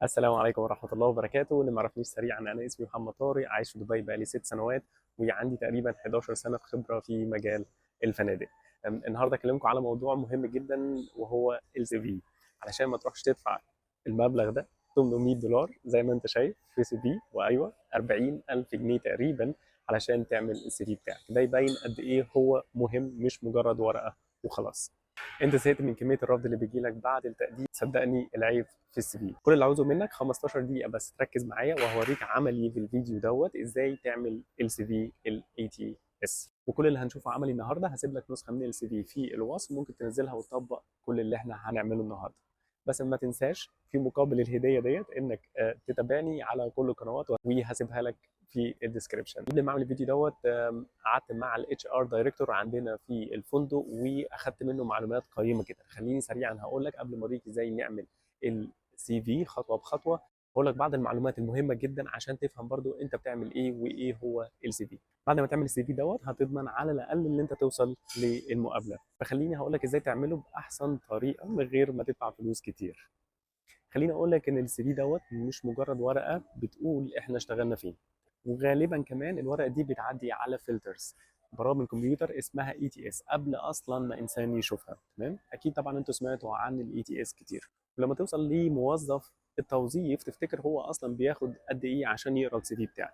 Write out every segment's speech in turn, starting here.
السلام عليكم ورحمة الله وبركاته. اللي ما عرفنيش سريعا، أنا اسمي محمد طارق، عايش في دبي بقالي 6 سنوات، وعندي تقريبا 11 سنة خبرة في مجال الفنادق. النهارده أكلمكم على موضوع مهم جدا، وهو السي في. علشان ما تروحش تدفع المبلغ ده $800 زي ما أنت شايف في سي في، وأيوه 40,000 جنيه تقريبا علشان تعمل السي في بتاعك. ده يبين قد إيه هو مهم، مش مجرد ورقة وخلاص. انت زهقت من كميه الرفض اللي بيجي لك بعد التقديم؟ صدقني العيب في السي في. كل اللي عاوزه منك 15 دقيقه بس تركز معايا، وهوريك عملي في الفيديو ازاي تعمل السي في الاي تي اس. وكل اللي هنشوفه عملي النهارده، هسيب لك نسخه من السي في الوصف، ممكن تنزلها وتطبق كل اللي احنا هنعمله النهارده. بس ما تنساش في مقابل الهديه ديت انك تتابعني على كل القنوات، وهسيبها لك في الديسكربشن. قبل ما اعمل الفيديو قعدت مع الاتش ار دايركتور عندنا في الفندق، واخدت منه معلومات قيمه جدا. خليني سريعا هقول لك قبل ما اوريك ازاي نعمل السي في خطوه بخطوه. هقول لك بعض المعلومات المهمه جدا عشان تفهم برضو انت بتعمل ايه وايه هو السي في. بعد ما تعمل السي في هتضمن على الاقل ان انت توصل للمقابله. فخليني هقول لك ازاي تعمله باحسن طريقه من غير ما تدفع فلوس كتير. خليني اقول لك ان السي في مش مجرد ورقه بتقول احنا اشتغلنا فين. وغالبا كمان الورقه دي بتعدي على فلترز، برامج كمبيوتر اسمها اي تي اس، قبل اصلا ما انسان يشوفها. تمام؟ اكيد طبعا انتوا سمعتوا عن الاي تي اس كتير. ولما توصل لموظف التوظيف، تفتكر هو اصلا بياخد قد ايه عشان يقرا السي في بتاعك؟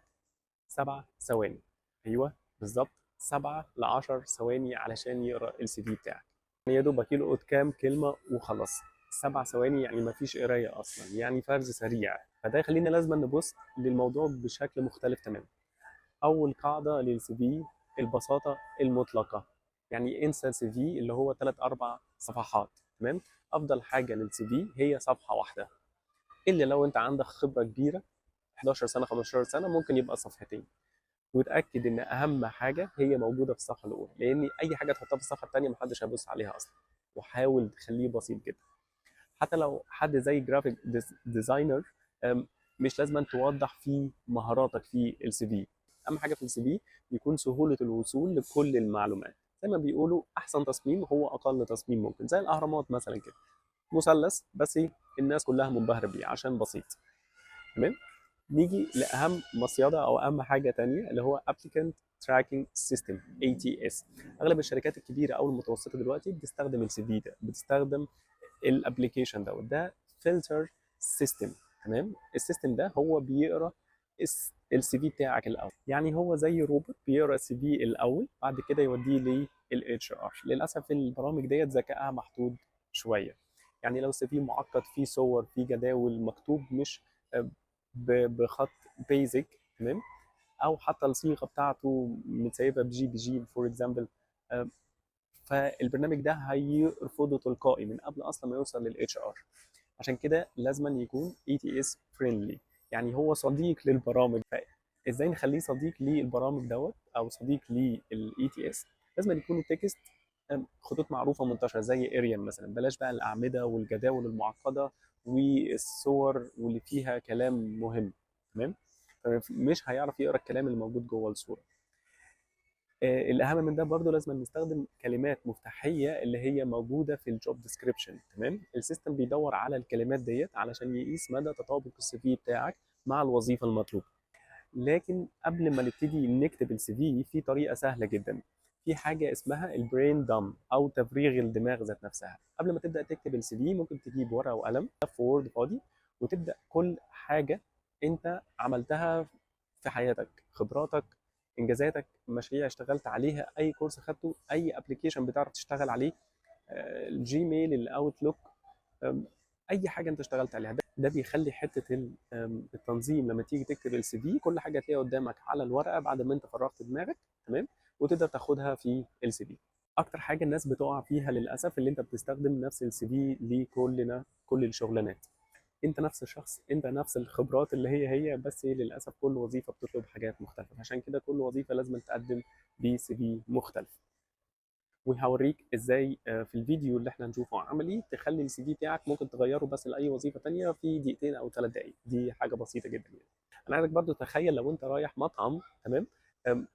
7 ثواني. ايوه بالظبط، 7 ل 10 ثواني علشان يقرا السي في بتاعك. يعني يا دوبك يلقط كام كلمه وخلاص. 7 ثواني يعني ما فيش قرايه اصلا، يعني فرز سريع. فده يخلينا لازم نبص للموضوع بشكل مختلف تماما. اول قاعده للسي في: البساطه المطلقه. يعني انسى السي في اللي هو 3 4 صفحات. تمام؟ افضل حاجه للسي في هي صفحه واحده، الا لو انت عندك خبره كبيره 11 سنه 15 سنه ممكن يبقى صفحتين. وتاكد ان اهم حاجه هي موجوده في الصفحه الاولى، لان اي حاجه تحطها في الصفحه الثانيه محدش هيبص عليها اصلا. وحاول تخليه بسيط جدا. حتى لو حد زي جرافيك ديزاينر، مش لازم توضح فيه مهاراتك في السي في. اهم حاجه في السي في يكون سهوله الوصول لكل المعلومات. زي ما بيقولوا احسن تصميم هو اقل تصميم ممكن، زي الاهرامات مثلا كده، مثلث بس الناس كلها منبهره بيه عشان بسيط. تمام؟ نيجي لاهم مصيده او اهم حاجه تانية، اللي هو applicant tracking system ATS. اغلب الشركات الكبيره او المتوسطه دلوقتي بتستخدم السي في ده، بتستخدم الابلكيشن ده فلتر سيستم. تمام؟ السيستم ده هو بيقرا السي في بتاعك الاول. يعني هو زي روبوت بيقرا السي في الاول، بعد كده يوديه للاتش ار. للاسف البرامج ديت ذكائها محدود شويه. يعني لو السي في معقد، فيه صور، فيه جداول، مكتوب مش بخط بيزك، تمام، او حتى الصيغه بتاعته متسيبه بجي بي جي فور اكزامبل، فالبرنامج ده هيرفضه تلقائي من قبل اصلا ما يوصل للاتش ار. عشان كده لازم يكون اي تي اس فريندلي، يعني هو صديق للبرامج. فازاي نخليه صديق للبرامج او صديق للاي تي اس؟ لازم يكون التكست خطوط معروفه منتشره زي اريال مثلا. بلاش بقى الاعمده والجداول المعقده والصور واللي فيها كلام مهم. تمام؟ مش هيعرف يقرا الكلام اللي موجود جوه الصوره. الاهم من ده برضو لازم نستخدم كلمات مفتاحيه اللي هي موجوده في الجوب ديسكريبشن. تمام؟ السيستم بيدور على الكلمات ديت علشان يقيس مدى تطابق السي في بتاعك مع الوظيفه المطلوبه. لكن قبل ما نبتدي نكتب السي في طريقه سهله جدا. في حاجه اسمها البرين دام او تفريغ الدماغ ذات نفسها. قبل ما تبدا تكتب السي في ممكن تجيب ورقه وقلم في وورد فاضي، وتبدا كل حاجه انت عملتها في حياتك، خبراتك، انجازاتك، مشاريع اشتغلت عليها، اي كورس خدته، اي ابلكيشن بتعرف تشتغل عليه، الجيميل، الاوتلوك، اي حاجه انت اشتغلت عليها. ده بيخلي حته التنظيم لما تيجي تكتب السي في كل حاجه تلاقيها قدامك على الورقه بعد ما انت فرغت دماغك. تمام؟ وتقدر تاخدها في السي في. اكتر حاجه الناس بتقع فيها للاسف اللي انت بتستخدم نفس السي في لكلنا كل الشغلانات. انت نفس الشخص، انت نفس الخبرات اللي هي بس للاسف كل وظيفه بتطلب حاجات مختلفه. عشان كده كل وظيفه لازم تقدم بسي في مختلف. وهوريك ازاي في الفيديو اللي احنا هنشوفه عملي تخلي السي في بتاعك ممكن تغيره بس لاي وظيفه تانية في دقيقتين او 3 دقائق. دي حاجه بسيطه جدا يعني. انا عايزك برضو تخيل لو انت رايح مطعم، تمام،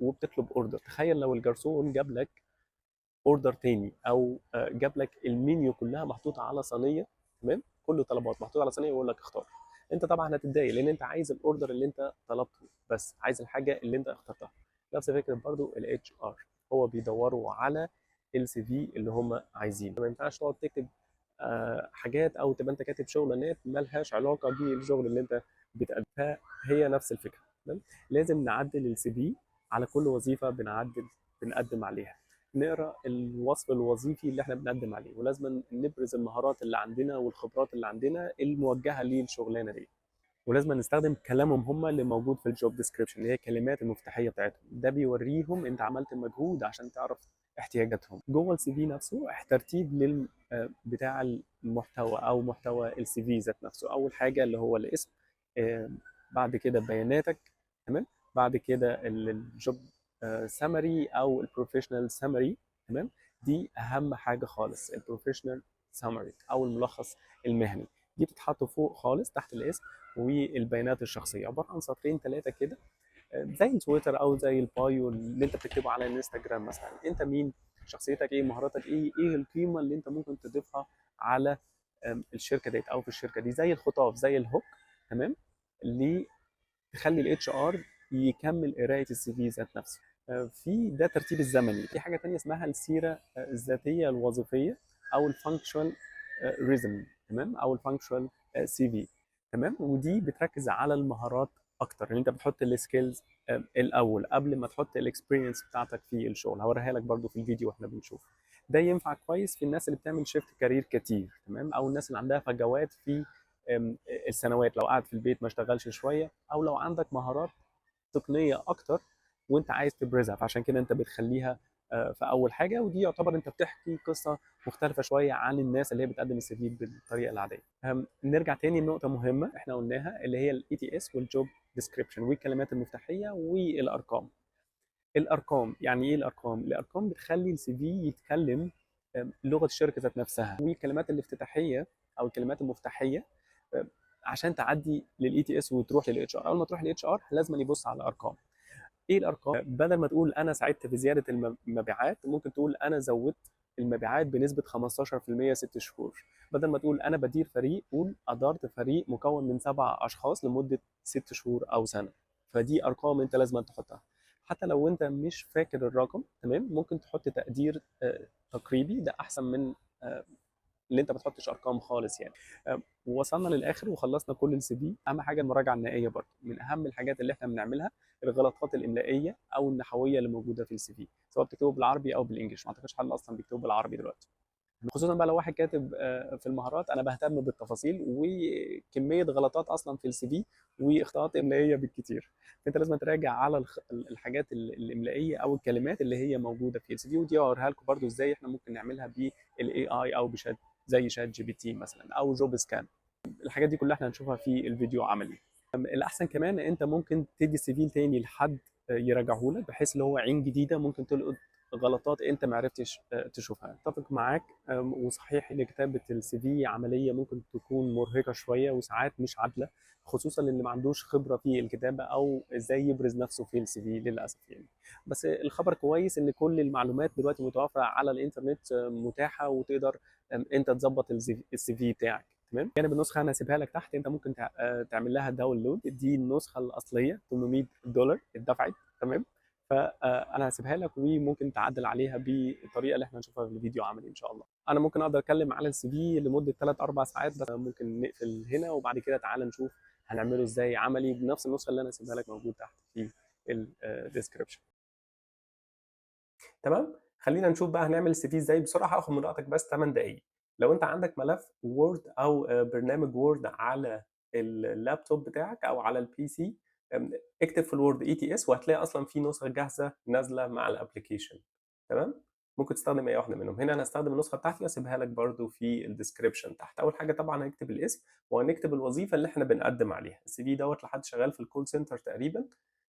وبتطلب اوردر. تخيل لو الجرسون جاب لك اوردر تاني، او جاب لك المنيو كلها محطوطه على صينيه. تمام؟ كله طلبات محطوطه على صينيه ويقول لك اختار. انت طبعا هتتضايق لان انت عايز الاوردر اللي انت طلبته، بس عايز الحاجه اللي انت اخترتها. نفس فكره برضو الاتش ار، هو بيدوروا على السي في اللي هم عايزينه. ما ينفعش تقعد تكتب حاجات او تبقى انت كاتب شغلانات مالهاش علاقه بالشغل اللي انت بتأديها. هي نفس الفكره. تمام. لازم نعدل السي في على كل وظيفه بنقدم عليها، نقرا الوصف الوظيفي اللي احنا بنقدم عليه، ولازم نبرز المهارات اللي عندنا والخبرات اللي عندنا الموجهه للشغلانه دي. ولازم نستخدم كلامهم هم اللي موجود في الجوب ديسكريبشن، اللي هي الكلمات المفتاحيه بتاعتهم. ده بيوريهم انت عملت مجهود عشان تعرف احتياجاتهم. جوه السي في نفسه ترتيب بتاع المحتوى او محتوى السي في ذات نفسه. اول حاجه اللي هو الاسم، آه، بعد كده بياناتك، تمام، بعد كده الجوب سامري او البروفيشنال سامري، تمام. دي اهم حاجه خالص، البروفيشنال سامري او الملخص المهني. دي بتتحط فوق خالص تحت الاسم. والبيانات الشخصيه عباره عن سطرين ثلاثه كده، زي تويتر او زي البايو اللي انت بتكتبه على الانستجرام مثلا. انت مين، شخصيتك ايه، مهاراتك ايه، ايه القيمه اللي انت ممكن تضيفها على الشركه ديت او في الشركه دي، زي الخطاف، زي الهوك، تمام، اللي تخلي الاتش ار يكمل قرايه السي في ذات نفسه. في ده ترتيب الزمني. في حاجه تانية اسمها السيره الذاتيه الوظيفيه او الفانكشوال ريزم، تمام، او الفانكشوال سي في، تمام. ودي بتركز على المهارات اكتر، ان انت بتحط السكيلز الاول قبل ما تحط الاكسبيرينس بتاعتك في الشغل. هوريها لك برضو في الفيديو واحنا بنشوف. ده ينفع كويس في الناس اللي بتعمل شيفت كارير كتير، تمام، او الناس اللي عندها فجوات في السنوات، لو قاعد في البيت ما اشتغلش شويه، او لو عندك مهارات تقنيه اكتر وانت عايز تبرزها، فعشان كده انت بتخليها في اول حاجه. ودي يعتبر انت بتحكي قصه مختلفه شويه عن الناس اللي هي بتقدم السي في بالطريقه العاديه. نرجع تاني لنقطه مهمه احنا قلناها، اللي هي الاي تي اس والجوب ديسكريبشن والكلمات المفتاحيه والارقام. الارقام يعني ايه؟ الارقام بتخلي السي في يتكلم لغه الشركه ذات نفسها. والكلمات الافتتاحيه او الكلمات المفتاحيه عشان تعدي للاي تي اس وتروح للاتش ار. اول ما تروح للاتش ار لازم يبص على الارقام. ايه الارقام؟ بدل ما تقول انا ساعدت في زياده المبيعات، ممكن تقول انا زودت المبيعات بنسبه 15% 6 شهور. بدل ما تقول انا بدير فريق، قول ادرت فريق مكون من 7 اشخاص لمده 6 شهور او سنه. فدي ارقام انت لازم تحطها. حتى لو انت مش فاكر الرقم، تمام، ممكن تحط تقدير تقريبي. ده احسن من اللي انت ما تحطش ارقام خالص يعني. وصلنا للاخر وخلصنا كل السي في. اهم حاجه المراجعه النهائيه برضه من اهم الحاجات اللي احنا بنعملها. الغلطات الاملائيه او النحويه اللي موجوده في السي في، سواء بتكتبه بالعربي او بالانجلش. ما اعتقدش حد اصلا بيكتبه بالعربي دلوقتي، خصوصا بقى لو واحد كاتب في المهارات. انا بهتم بالتفاصيل وكميه غلطات اصلا في السي في واخطاءات املائيه بالكتير. فانت لازم تراجع على الحاجات الاملائيه او الكلمات اللي هي موجوده في السي في. ودي هوريها لكم برضو ازاي احنا ممكن نعملها بالاي اي او بشات زي شات جي بي تي مثلا او جوب سكان. الحاجات دي كلها احنا هنشوفها في الفيديو عملي. الاحسن كمان انت ممكن تدي السي في تاني لحد يراجعه لك، بحيث اللي هو عين جديده ممكن تلقط غلطات انت ما عرفتش تشوفها. اتفق معاك. وصحيح ان كتابه السي في عمليه ممكن تكون مرهقه شويه وساعات مش عادله، خصوصا اللي ما عندوش خبره في الكتابه او ازاي يبرز نفسه في السي في للاسف يعني. بس الخبر كويس ان كل المعلومات دلوقتي متوفره على الانترنت متاحه، وتقدر انت تظبط السي في بتاعك. تمام. جانب النسخه انا هسيبها لك تحت، انت ممكن تعمل لها داونلود. دي النسخه الاصليه $800 اتدفعت، تمام. فانا هسيبها لك وممكن تعدل عليها بالطريقه اللي احنا هنشوفها في الفيديو عملي ان شاء الله. انا ممكن اقدر اتكلم على السي في لمده 3 4 ساعات، بس ممكن نقفل هنا وبعد كده تعالى نشوف هنعمله ازاي عملي بنفس النسخه اللي انا هسيبها لك موجود تحت في الديسكربشن. تمام. خلينا نشوف بقى هنعمل السي في ازاي. بسرعه هاخد من وقتك بس 8 دقائق. لو انت عندك ملف وورد او برنامج وورد على اللابتوب بتاعك او على البي سي، اكتب في الوورد اي تي اس وهتلاقي اصلا في نسخه جاهزه نازله مع الابلكيشن. تمام. ممكن تستخدم اي واحده منهم. هنا انا هستخدم النسخه بتاعتي واسيبها لك برده في الديسكربشن تحت. اول حاجه طبعا هنكتب الاسم وهنكتب الوظيفه اللي احنا بنقدم عليها. السي في دوت لحد شغال في الكول سنتر تقريبا،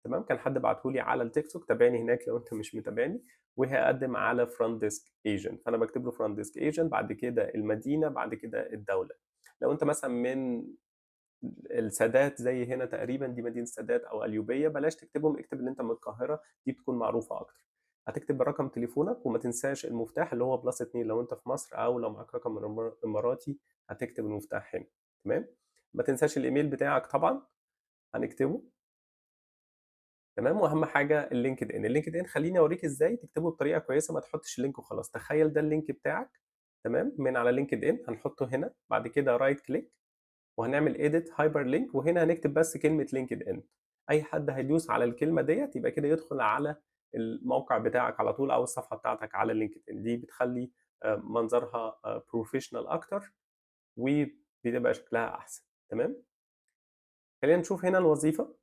تمام. كان حد بعته لي على التيك توك، تابعني هناك لو انت مش متابعني. وهقدم على فرونت ديسك ايجنت، فانا بكتب له فرونت ديسك ايجنت، بعد كده المدينه، بعد كده الدوله. لو انت مثلا من السادات زي هنا تقريبا، دي مدينه السادات او اليوبيه، بلاش تكتبهم، اكتب ان انت من القاهره، دي بتكون معروفه اكتر. هتكتب رقم تليفونك وما تنساش المفتاح اللي هو +2 لو انت في مصر، او لو معاك رقم اماراتي هتكتب المفتاح هنا. تمام. ما تنساش الايميل بتاعك طبعا، هنكتبه. تمام. واهم حاجه اللينكد ان. اللينكد ان خليني اوريك ازاي تكتبه بطريقه كويسه، ما تحطش اللينك وخلاص. تخيل ده اللينك بتاعك، تمام، من على لينكد ان. هنحطه هنا، بعد كده رايت كليك وهنعمل اديت هايبر لينك، وهنا هنكتب بس كلمه لينكد ان. اي حد هيدوس على الكلمه ديت يبقى كده يدخل على الموقع بتاعك على طول، او الصفحه بتاعتك على لينكد ان. دي بتخلي منظرها بروفيشنال اكتر، وبتبقى شكلها احسن. تمام. خلينا نشوف هنا الوظيفه.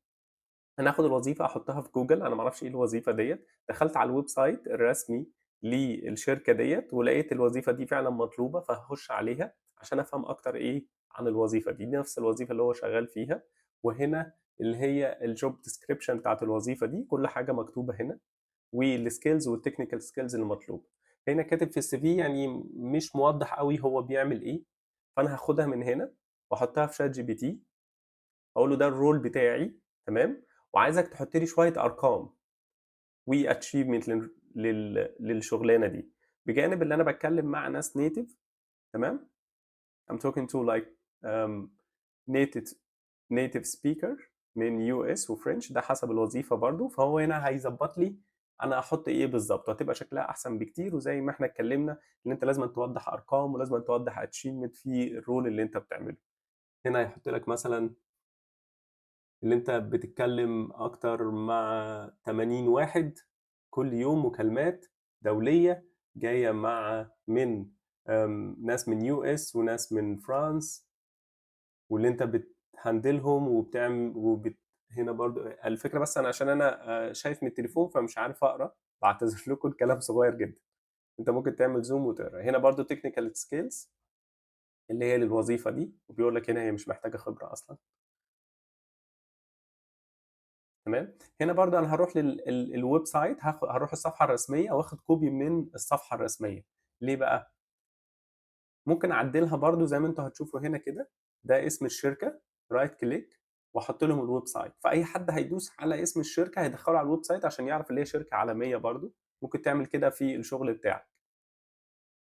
هناخد الوظيفه احطها في جوجل. انا ما اعرفش ايه الوظيفه ديت. دخلت على الويب سايت الرسمي للشركه ديت ولقيت الوظيفه دي فعلا مطلوبه، فهخش عليها عشان افهم اكتر ايه عن الوظيفه دي. دي نفس الوظيفه اللي هو شغال فيها، وهنا اللي هي الجوب ديسكريبشن بتاعت الوظيفه دي، كل حاجه مكتوبه هنا، والسكيلز والتكنيكال سكيلز اللي مطلوب. هنا كاتب في السي في، يعني مش موضح قوي هو بيعمل ايه. فانا هاخدها من هنا واحطها في شات جي بي تي، اقول له ده الرول بتاعي، تمام، وعايزك تحط لي شويه ارقام واتشيفمنت للشغلانه دي، بجانب اللي انا بتكلم مع ناس نيتيف. تمام. I'm talking to like um, native native speaker من يو اس وفرنش، ده حسب الوظيفه برضو. فهو هنا هيظبط لي انا احط ايه بالظبط، وهتبقى شكلها احسن بكتير. وزي ما احنا اتكلمنا ان انت لازم توضح ارقام ولازم توضح اتشيفمنت في الرول اللي انت بتعمله. هنا هيحط لك مثلا اللي انت بتتكلم اكتر مع 80 واحد كل يوم، مكالمات دولية جاية مع من ناس من يو اس وناس من فرانس، واللي انت بتهندلهم وبتعمل هنا برضو الفكرة. بس انا عشان انا شايف من التليفون فمش عارف اقرا، بعتذر لكم، الكلام صغير جدا. انت ممكن تعمل زوم وتقرا. هنا برضو تكنيكال سكيلز اللي هي للوظيفة دي، وبيقول لك هنا هي مش محتاجة خبرة اصلا. تمام. هنا برضه انا هروح للويب سايت، هروح الصفحه الرسميه واخد كوبي من الصفحه الرسميه. ليه بقى؟ ممكن اعدلها برضه زي ما انتوا هتشوفوا هنا كده. ده اسم الشركه، رايت كليك واحط لهم الويب سايت. فاي حد هيدوس على اسم الشركه هيدخله على الويب سايت عشان يعرف اللي هي شركه عالميه برضه. ممكن تعمل كده في الشغل بتاعك.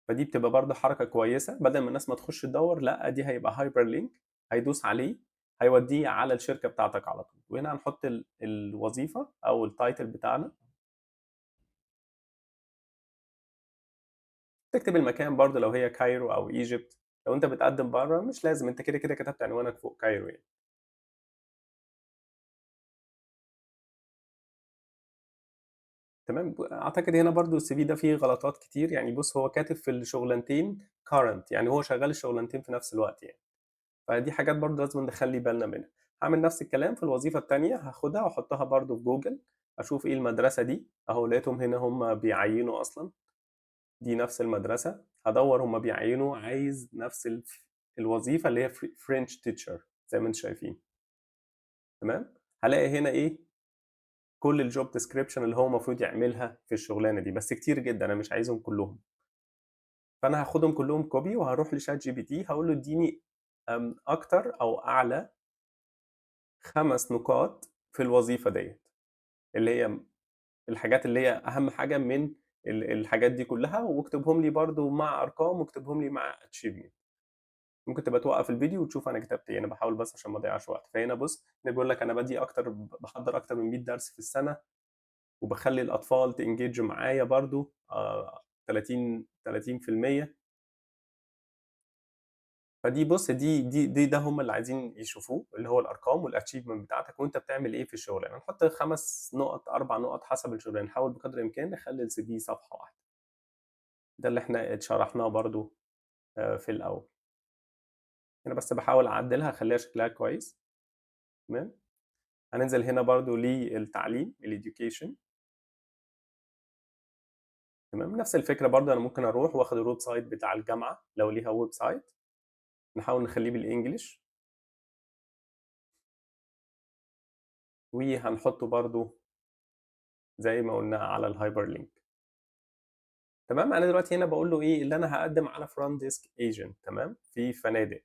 فدي بتبقى برضه حركه كويسه، بدل ما الناس ما تخش تدور، لا دي هيبقى هايبر لينك، هيدوس عليه هيوديه على الشركه بتاعتك على طول. وهنا هنحط الوظيفه او التايتل بتاعنا. تكتب المكان برضه لو هي كايرو او ايجيبت. لو انت بتقدم بره مش لازم، انت كده كده كتبت عنوانك فوق كايرو يعني. تمام. اعتقد هنا برضه السي في ده فيه غلطات كتير. يعني بص، هو كاتب في الشغلانتين current، يعني هو شغال الشغلانتين في نفس الوقت يعني. فدي حاجات برضه لازم نخلي بالنا منها. هعمل نفس الكلام في الوظيفة التانية، هاخدها واحطها برضه في جوجل، اشوف ايه المدرسة دي. اهو لقيتهم هنا هم بيعينوا اصلا، دي نفس المدرسة. هدور هم بيعينوا، عايز نفس الوظيفة اللي هي فرنش تيتشر زي ما انتم شايفين. تمام. هلاقي هنا ايه، كل الجوب ديسكريبشن اللي هو المفروض يعملها في الشغلانه دي، بس كتير جدا انا مش عايزهم كلهم. فانا هاخدهم كلهم كوبي وهروح لشات جي بي تي، هقول له اديني اكتر او اعلى 5 نقاط في الوظيفه ديت، اللي هي الحاجات اللي هي اهم حاجه من الحاجات دي كلها، واكتبهم لي برضو مع ارقام، واكتبهم لي مع اتشيفمنت. ممكن تبقى توقف الفيديو وتشوف انا كتبت ايه. انا بحاول بس عشان ما اضيعش وقت. فهنا بص، هنا بيقول لك انا بدي اكتر، بحضر اكتر من 100 درس في السنه، وبخلي الاطفال تنجيج معايا برضو 30%. فدي بص، دي ده هم اللي عايزين يشوفوه، اللي هو الارقام والاتشيفمنت بتاعتك وانت بتعمل ايه في الشغلانه. نحط 5 نقط 4 نقط حسب الشغلانه. نحاول بقدر الامكان نخلي السي في صفحه واحده. ده اللي احنا اتشرحناه برضو في الاول. انا بس بحاول اعدلها اخليها شكلها كويس. تمام. هننزل هنا برضو للتعليم، الeducation. تمام. نفس الفكره برضو، انا ممكن اروح واخد الويب سايت بتاع الجامعه لو ليها ويب سايت، نحاول نخليه بالانجلش، وهنحطه برضو زي ما قلنا على الهايبر لينك. تمام. انا دلوقتي هنا بقول له ايه، اللي انا هقدم على فرونت ديسك ايجنت، تمام، في فنادق.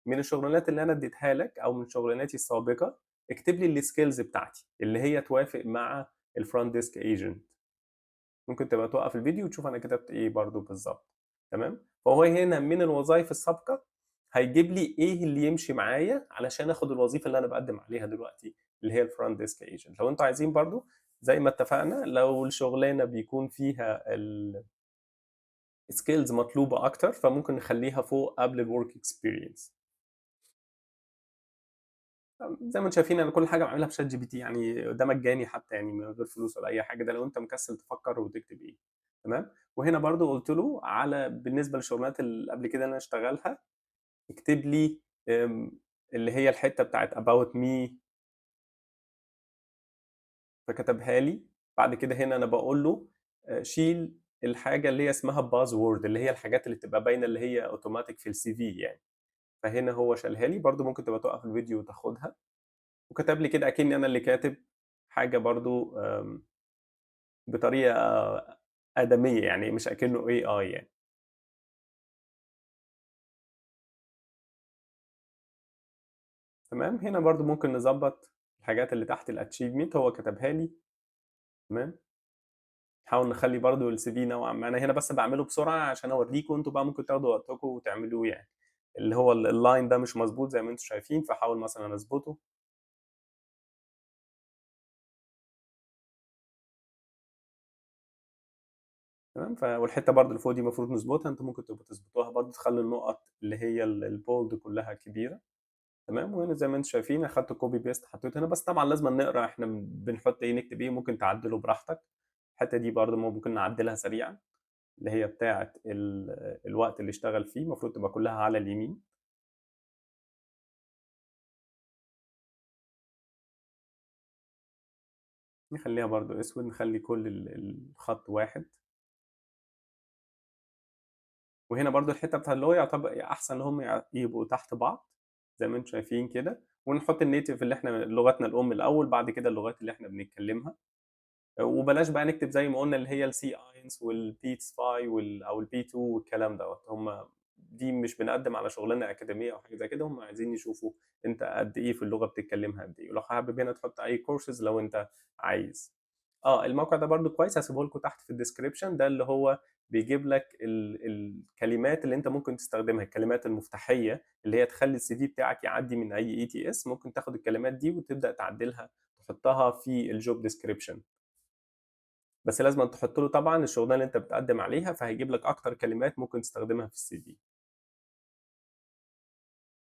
من الشغلانات اللي انا اديتها لك او من شغلاناتي السابقه، اكتب لي السكيلز بتاعتي اللي هي توافق مع الفرونت ديسك ايجنت. ممكن تبقى توقف الفيديو وتشوف انا كتبت ايه برضو بالظبط. تمام. فهو هنا من الوظائف السابقه هيجيب لي ايه اللي يمشي معايا علشان اخد الوظيفه اللي انا بقدم عليها دلوقتي، اللي هي الفرونت ديسك ايجنت. لو انتوا عايزين برضو زي ما اتفقنا، لو الشغلانه بيكون فيها السكيلز مطلوبه اكتر، فممكن نخليها فوق قبل الورك اكسبيرينس. زي ما انتم شايفين انا كل حاجه بعملها بشات جي بي تي، يعني ده مجاني حتى، يعني من غير فلوس ولا اي حاجه، ده لو انت مكسل تفكر وتكتب ايه. تمام. وهنا برضو قلت له على بالنسبه للشغلانات اللي قبل كده انا اشتغلها، اكتب لي أم، اللي هي الحته بتاعت about me، فكتبها لي. بعد كده هنا انا بقول له شيل الحاجه اللي هي اسمها باز وورد، اللي هي الحاجات اللي بتبقى باينه اللي هي اوتوماتيك في السي في يعني. فهنا هو شالها لي. برضو ممكن تبقى توقف الفيديو وتاخدها. وكتب لي كده اكني انا اللي كاتب حاجه برضو بطريقه ادميه، يعني مش اكنه اي اي يعني. تمام. هنا برضو ممكن نظبط الحاجات اللي تحت الاتشيفمنت، هو كتبها لي. تمام. نحاول نخلي برضو السي في نوعا ما، انا هنا بس بعمله بسرعه عشان اوريكم، انتوا بقى ممكن تاخدوا وقتكم وتعملوه يعني. اللي هو اللاين ده مش مظبوط زي ما انتم شايفين، فحاول مثلا اظبطه. تمام. والحته برضو اللي فوق دي المفروض نظبطها، انتوا ممكن تبقوا تظبطوها برضو، تخلوا النقط اللي هي البولد كلها كبيره. تمام. وهنا زي ما انتم شايفين اخدت كوبي بيست حطيته هنا، بس طبعا لازم نقرا احنا بنحط ايه، نكتب ايه، ممكن تعدله براحتك. الحته دي برضو ممكن نعدلها سريعا، اللي هي بتاعه الوقت اللي اشتغل فيه، المفروض تبقى كلها على اليمين. نخليها برضو اسود، نخلي كل الخط واحد. وهنا برضو الحته بتاع اللي هو يعتبر احسن ان هم يبقوا تحت بعض زي ما انتم شايفين كده. ونحط النيتف اللي احنا لغتنا الام الاول، بعد كده اللغات اللي احنا بنتكلمها. وبلاش بقى نكتب زي ما قلنا اللي هي السي اينس والبيتس فاي او البي 2 والكلام دوت. هم دي مش بنقدم على شغلانه اكاديميه او حاجه زي كده، هم عايزين يشوفوا انت قد ايه في اللغه، بتتكلمها قد ايه. ولو حابب هنا تحط اي كورسز لو انت عايز. الموقع ده برضو كويس، هسيبه لكم تحت في الديسكريبشن. ده اللي هو بيجيب لك الكلمات اللي انت ممكن تستخدمها، الكلمات المفتاحيه اللي هي تخلي السي في بتاعك يعدي من اي اي تي اس. ممكن تاخد الكلمات دي وتبدا تعدلها، تحطها في الجوب ديسكريبشن. بس لازم تحط له طبعا الشغلانه اللي انت بتقدم عليها، فهيجيب لك اكتر كلمات ممكن تستخدمها في السي في.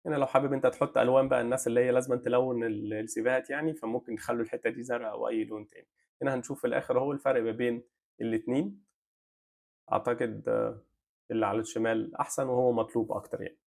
هنا لو حابب انت تحط الوان بقى، الناس اللي هي لازم تلون السيفيهات يعني، فممكن تخلوا الحته دي زرقاء او اي لون تاني. هنا هنشوف في الاخر اهو الفرق ما بين الاثنين. اعتقد اللي على الشمال احسن وهو مطلوب اكتر يعني.